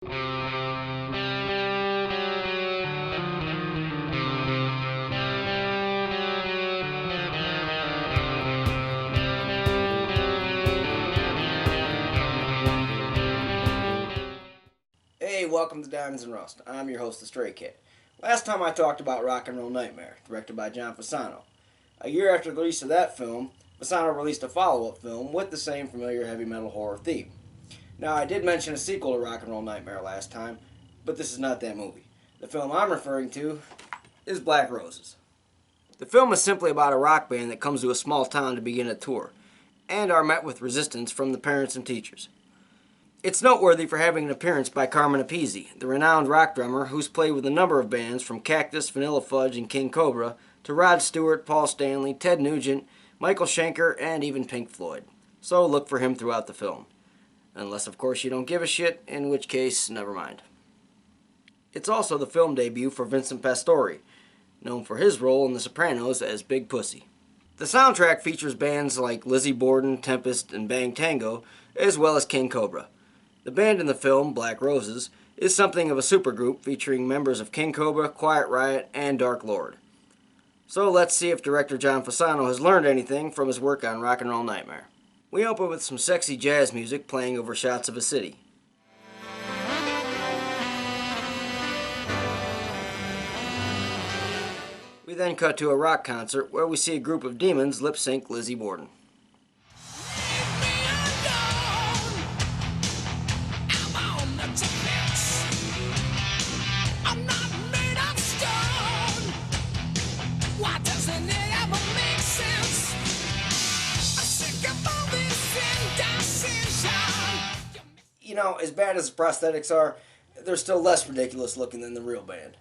Hey, welcome to Diamonds and Rust. I'm your host, the Stray Cat. Last time I talked about Rock and Roll Nightmare, directed by John Fasano. A year after the release of that film, Fasano released a follow-up film with the same familiar heavy metal horror theme. Now, I did mention a sequel to Rock and Roll Nightmare last time, but this is not that movie. The film I'm referring to is Black Roses. The film is simply about a rock band that comes to a small town to begin a tour, and are met with resistance from the parents and teachers. It's noteworthy for having an appearance by Carmen Appice, the renowned rock drummer who's played with a number of bands from Cactus, Vanilla Fudge, and King Cobra to Rod Stewart, Paul Stanley, Ted Nugent, Michael Schenker, and even Pink Floyd. So look for him throughout the film. Unless, of course, you don't give a shit, in which case, never mind. It's also the film debut for Vincent Pastore, known for his role in The Sopranos as Big Pussy. The soundtrack features bands like Lizzie Borden, Tempest, and Bang Tango, as well as King Cobra. The band in the film, Black Roses, is something of a supergroup featuring members of King Cobra, Quiet Riot, and Dark Lord. So let's see if director John Fasano has learned anything from his work on Rock and Roll Nightmare. We open with some sexy jazz music playing over shots of a city. We then cut to a rock concert where we see a group of demons lip-sync Lizzie Borden. You know, as bad as the prosthetics are, they're still less ridiculous looking than the real band.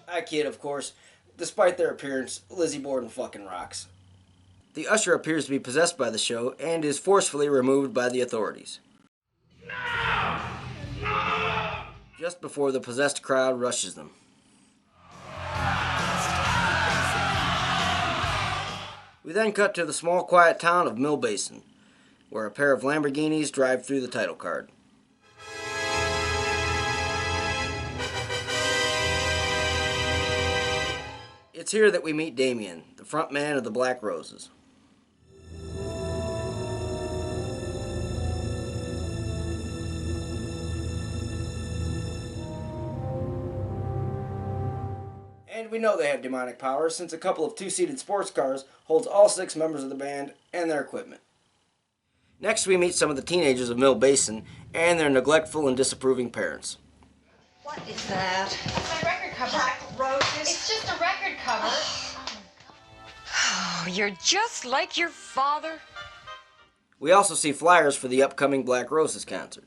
I kid, of course. Despite their appearance, Lizzie Borden fucking rocks. The usher appears to be possessed by the show and is forcefully removed by the authorities. Just before the possessed crowd rushes them. We then cut to the small quiet town of Mill Basin, where a pair of Lamborghinis drive through the title card. It's here that we meet Damien, the front man of the Black Roses. And we know they have demonic powers since a couple of two-seated sports cars holds all 6 members of the band and their equipment. Next we meet some of the teenagers of Mill Basin and their neglectful and disapproving parents. What is that? It's my record cover. Black Roses? It's just a record cover. Oh, you're just like your father. We also see flyers for the upcoming Black Roses concert.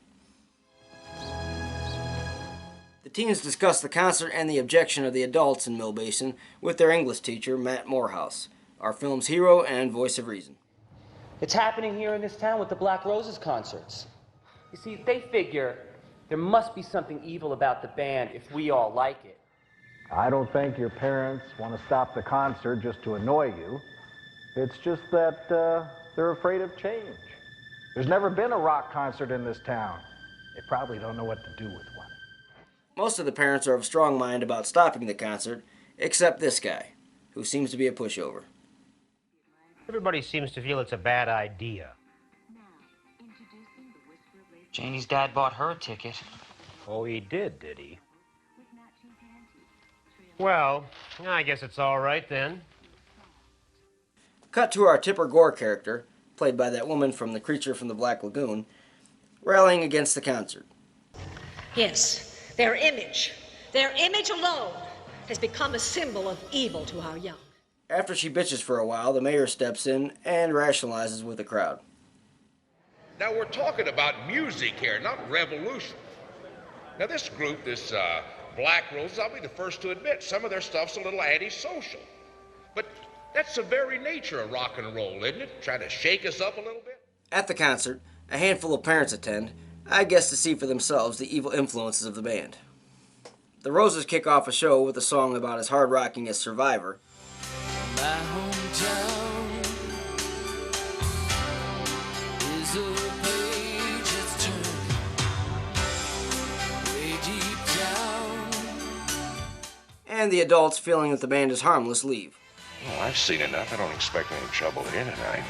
The teens discuss the concert and the objection of the adults in Mill Basin with their English teacher, Matt Morehouse, our film's hero and voice of reason. It's happening here in this town with the Black Roses concerts. You see, they figure there must be something evil about the band if we all like it. I don't think your parents want to stop the concert just to annoy you. It's just that they're afraid of change. There's never been a rock concert in this town. They probably don't know what to do with one. Most of the parents are of strong mind about stopping the concert, except this guy, who seems to be a pushover. Everybody seems to feel it's a bad idea. Janie's dad bought her a ticket. Oh, he did he? Well, I guess it's all right then. Cut to our Tipper Gore character, played by that woman from The Creature from the Black Lagoon, rallying against the concert. Yes, their image alone has become a symbol of evil to our young. After she bitches for a while, the mayor steps in and rationalizes with the crowd. Now, we're talking about music here, not revolution. Now, this group, this Black Roses, I'll be the first to admit, some of their stuff's a little antisocial. But that's the very nature of rock and roll, isn't it? Trying to shake us up a little bit? At the concert, a handful of parents attend, I guess to see for themselves the evil influences of the band. The Roses kick off a show with a song about as hard rocking as Survivor. My hometown is a page that's turned way deep down. And the adults, feeling that the band is harmless, leave. Well, I've seen enough. I don't expect any trouble here tonight.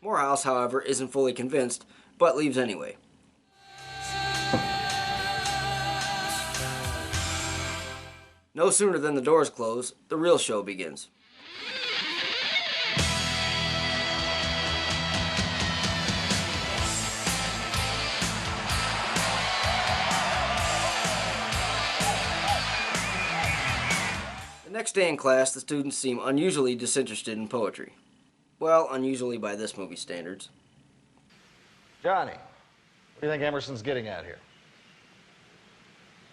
Morehouse, however, isn't fully convinced, but leaves anyway. No sooner than the doors close, the real show begins. The next day in class, the students seem unusually disinterested in poetry. Well, unusually by this movie's standards. Johnny, what do you think Emerson's getting at here?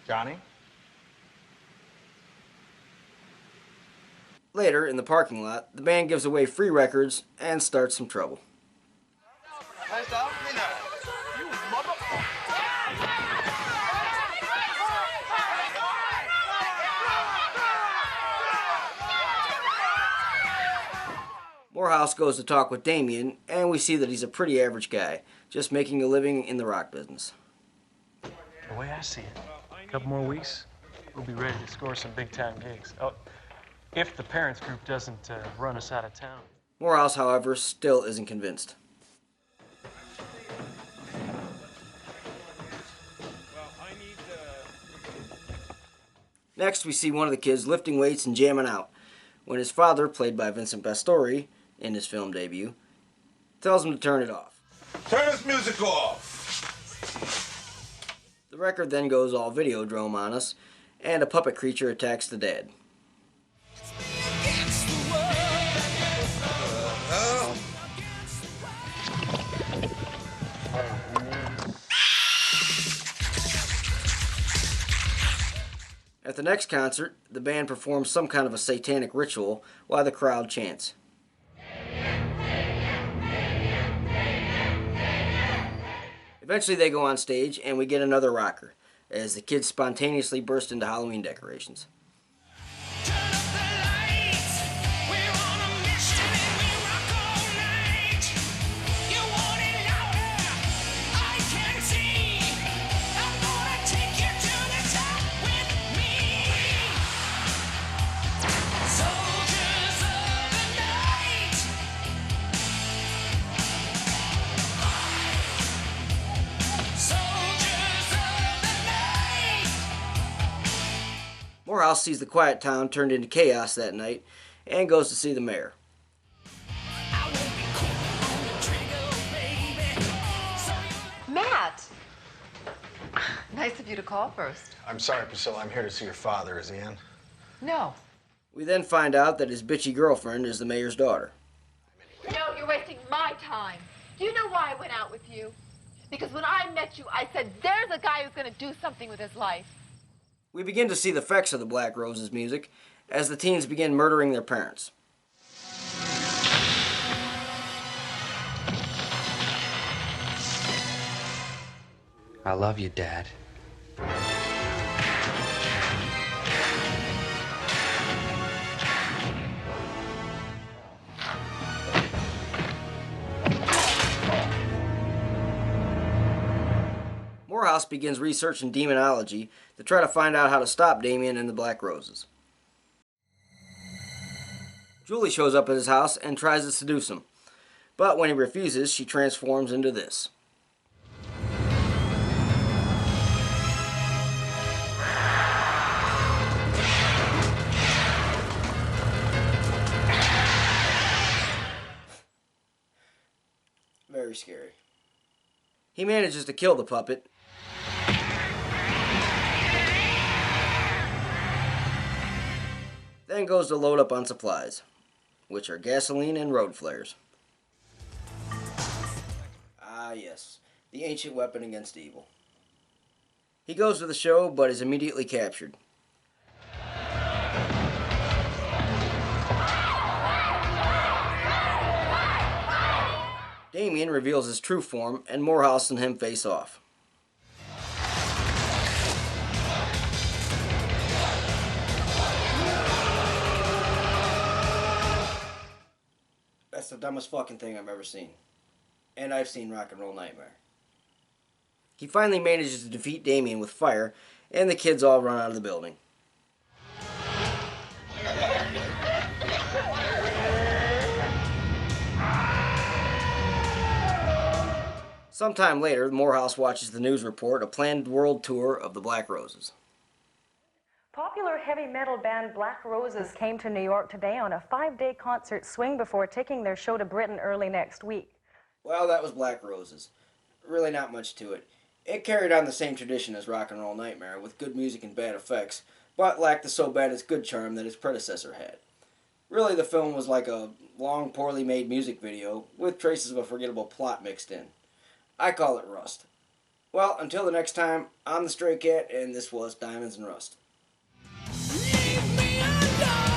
Johnny? Later, in the parking lot, the band gives away free records and starts some trouble. Morehouse goes to talk with Damien, and we see that he's a pretty average guy, just making a living in the rock business. The way I see it, a couple more weeks, we'll be ready to score some big-time gigs. Oh, if the parents group doesn't run us out of town. Morehouse, however, still isn't convinced. Next, we see one of the kids lifting weights and jamming out, when his father, played by Vincent Pastore in his film debut, tells him to turn it off. Turn this music off! The record then goes all Videodrome on us, and a puppet creature attacks the dad. At the next concert, the band performs some kind of a satanic ritual while the crowd chants. Eventually they go on stage and we get another rocker, as the kids spontaneously burst into Halloween decorations. Morehouse sees the quiet town turned into chaos that night and goes to see the mayor. Matt! Nice of you to call first. I'm sorry, Priscilla. I'm here to see your father. Is he in? No. We then find out that his bitchy girlfriend is the mayor's daughter. No, you're wasting my time. Do you know why I went out with you? Because when I met you, I said, there's a guy who's going to do something with his life. We begin to see the effects of the Black Roses music as the teens begin murdering their parents. I love you, Dad. Morehouse begins researching demonology to try to find out how to stop Damien and the Black Roses. Julie shows up at his house and tries to seduce him, but when he refuses, she transforms into this. Very scary. He manages to kill the puppet, then goes to load up on supplies, which are gasoline and road flares. Ah yes, the ancient weapon against evil. He goes to the show, but is immediately captured. Damien reveals his true form, and Morehouse and him face off. That's the dumbest fucking thing I've ever seen. And I've seen Rock and Roll Nightmare. He finally manages to defeat Damien with fire, and the kids all run out of the building. Sometime later, Morehouse watches the news report, a planned world tour of the Black Roses. Popular heavy metal band Black Roses came to New York today on a 5-day concert swing before taking their show to Britain early next week. Well, that was Black Roses. Really not much to it. It carried on the same tradition as Rock and Roll Nightmare, with good music and bad effects, but lacked the so bad it's good charm that its predecessor had. Really, the film was like a long, poorly made music video, with traces of a forgettable plot mixed in. I call it rust. Well, until the next time, I'm the Stray Cat, and this was Diamonds and Rust. Leave me alone.